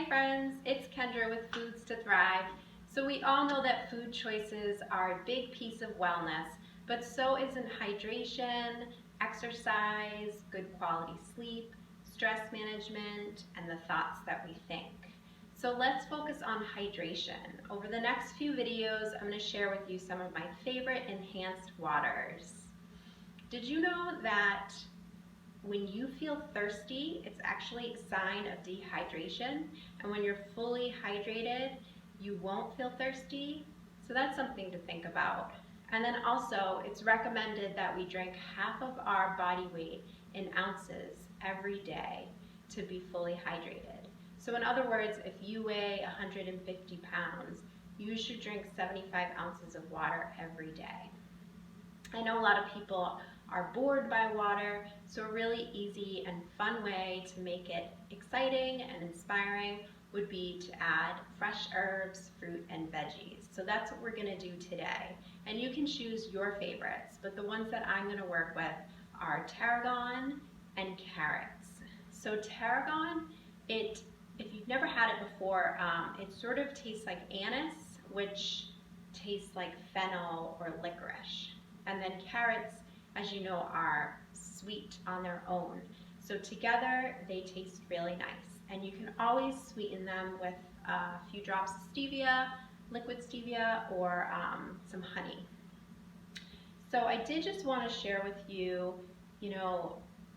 friends, it's Kendra with Foods to Thrive. So we all know that food choices are a big piece of wellness, but so isn't hydration, exercise, good quality sleep, stress management, and the thoughts that we think. So let's focus on hydration. Over the next few videos, I'm going to share with you some of my favorite enhanced waters. Did you know that when you feel thirsty, it's actually a sign of dehydration, and when you're fully hydrated, you won't feel thirsty? So that's something to think about. And then also, it's recommended that we drink half of our body weight in ounces every day to be fully hydrated. So in other words, if you weigh 150 pounds, you should drink 75 ounces of water every day. I know a lot of people are bored by water, so a really easy and fun way to make it exciting and inspiring would be to add fresh herbs, fruit, and veggies. So that's what we're going to do today. And you can choose your favorites, but the ones that I'm going to work with are tarragon and carrots. So tarragon, if you've never had it before, it sort of tastes like anise, which tastes like fennel or licorice. And then carrots, as you know, are sweet on their own. So together they taste really nice. And you can always sweeten them with a few drops of stevia, liquid stevia, or some honey. So I did just want to share with you,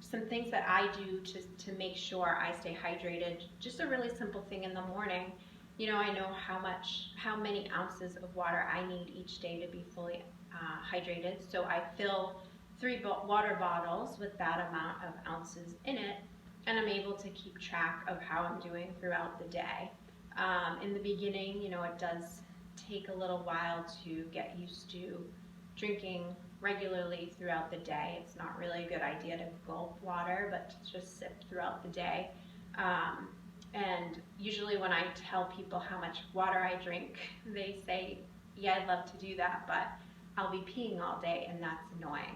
some things that I do to make sure I stay hydrated. Just a really simple thing in the morning. I know how many ounces of water I need each day to be fully hydrated. So I fill 3 water bottles with that amount of ounces in it, and I'm able to keep track of how I'm doing throughout the day. In the beginning, it does take a little while to get used to drinking regularly throughout the day. It's not really a good idea to gulp water, but to just sip throughout the day. And usually when I tell people how much water I drink, they say, yeah, I'd love to do that, but I'll be peeing all day and that's annoying.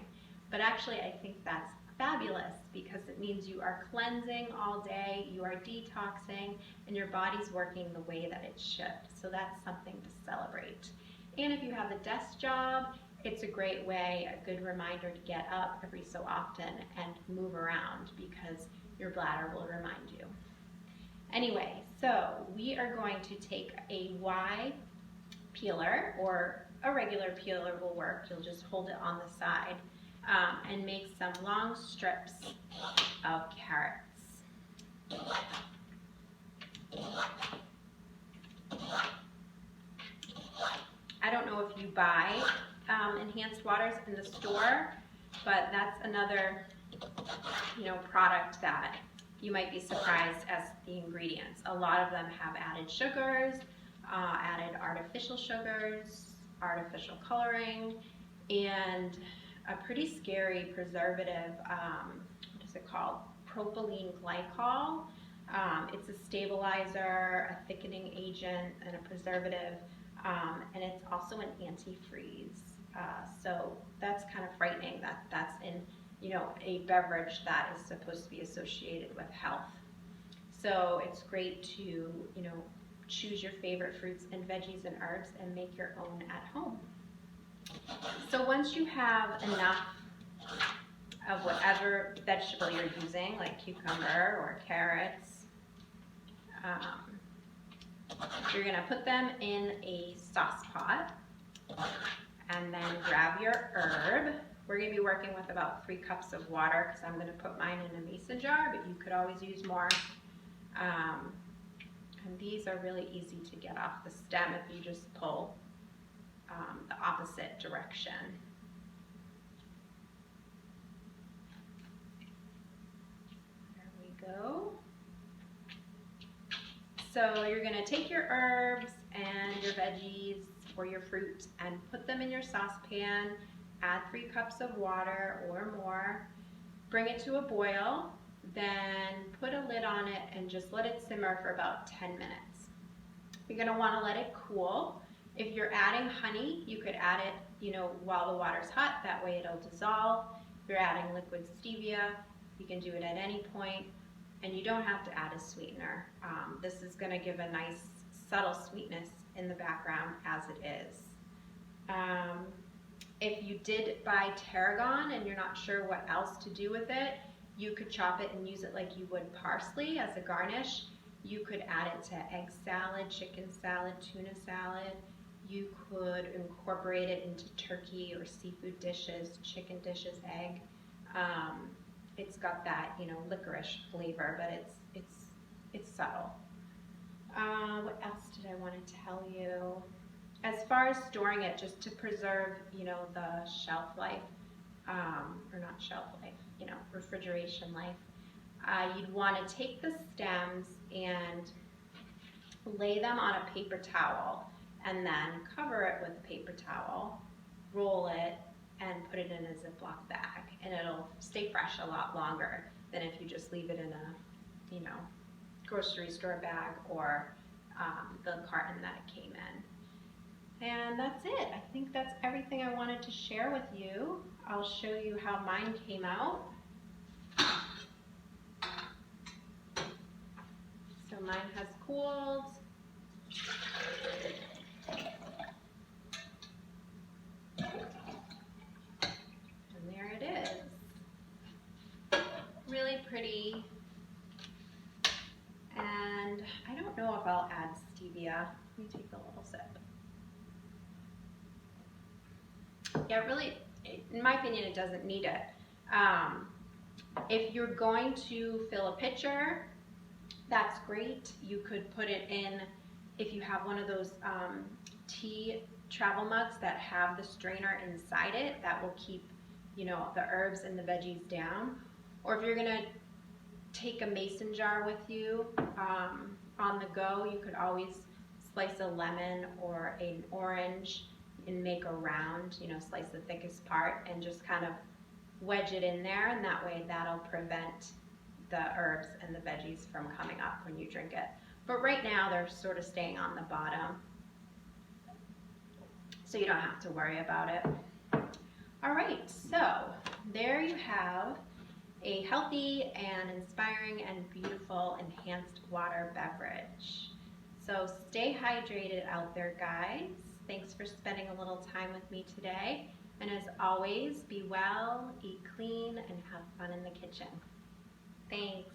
But actually I think that's fabulous because it means you are cleansing all day, you are detoxing, and your body's working the way that it should. So that's something to celebrate. And if you have a desk job, it's a great way, a good reminder to get up every so often and move around because your bladder will remind you. Anyway, so we are going to take a Y peeler, or a regular peeler will work. You'll just hold it on the side and make some long strips of carrots. I don't know if you buy enhanced waters in the store, but that's another product that you might be surprised as the ingredients. A lot of them have added sugars, added artificial sugars, artificial coloring, and a pretty scary preservative, what is it called? Propylene glycol. It's a stabilizer, a thickening agent, and a preservative, and it's also an antifreeze. So that's kind of frightening that that's in a beverage that is supposed to be associated with health. So it's great to choose your favorite fruits and veggies and herbs and make your own at home. So once you have enough of whatever vegetable you're using, like cucumber or carrots, you're going to put them in a sauce pot and then grab your herb. We're going to be working with about 3 cups of water because I'm going to put mine in a mason jar, but you could always use more. And these are really easy to get off the stem if you just pull the opposite direction. There we go. So you're going to take your herbs and your veggies or your fruit and put them in your saucepan. Add 3 cups of water or more. Bring it to a boil. Then put a lid on it and just let it simmer for about 10 minutes. You're going to want to let it cool. If you're adding honey, you could add it, while the water's hot. That way it'll dissolve. If you're adding liquid stevia, you can do it at any point. and you don't have to add a sweetener. This is going to give a nice subtle sweetness in the background as it is. If you did buy tarragon and you're not sure what else to do with it, you could chop it and use it like you would parsley as a garnish. You could add it to egg salad, chicken salad, tuna salad. You could incorporate it into turkey or seafood dishes, chicken dishes, egg. It's got that, you know, licorice flavor, but it's subtle. What else did I want to tell you? As far as storing it, just to preserve, you know, the shelf life, or not shelf life, you know, refrigeration life, you'd want to take the stems and lay them on a paper towel, and then cover it with a paper towel, roll it, and put it in a Ziploc bag, and it'll stay fresh a lot longer than if you just leave it in a, you know, grocery store bag or the carton that it came in. And that's it. I think that's everything I wanted to share with you. I'll show you how mine came out. So mine has cooled. And there it is. Really pretty. And I don't know if I'll add stevia. Let me take a little sip. Yeah, really, in my opinion, it doesn't need it. If you're going to fill a pitcher, that's great. You could put it in, if you have one of those tea travel mugs that have the strainer inside it, that will keep, you know, the herbs and the veggies down. Or if you're gonna take a mason jar with you on the go, you could always slice a lemon or an orange and make a round, you know, slice the thickest part and just kind of wedge it in there, and that way that'll prevent the herbs and the veggies from coming up when you drink it. But right now they're sort of staying on the bottom, so you don't have to worry about it. All right, so there you have a healthy and inspiring and beautiful enhanced water beverage. So stay hydrated out there, guys. Thanks for spending a little time with me today. And as always, be well, eat clean, and have fun in the kitchen. Thanks.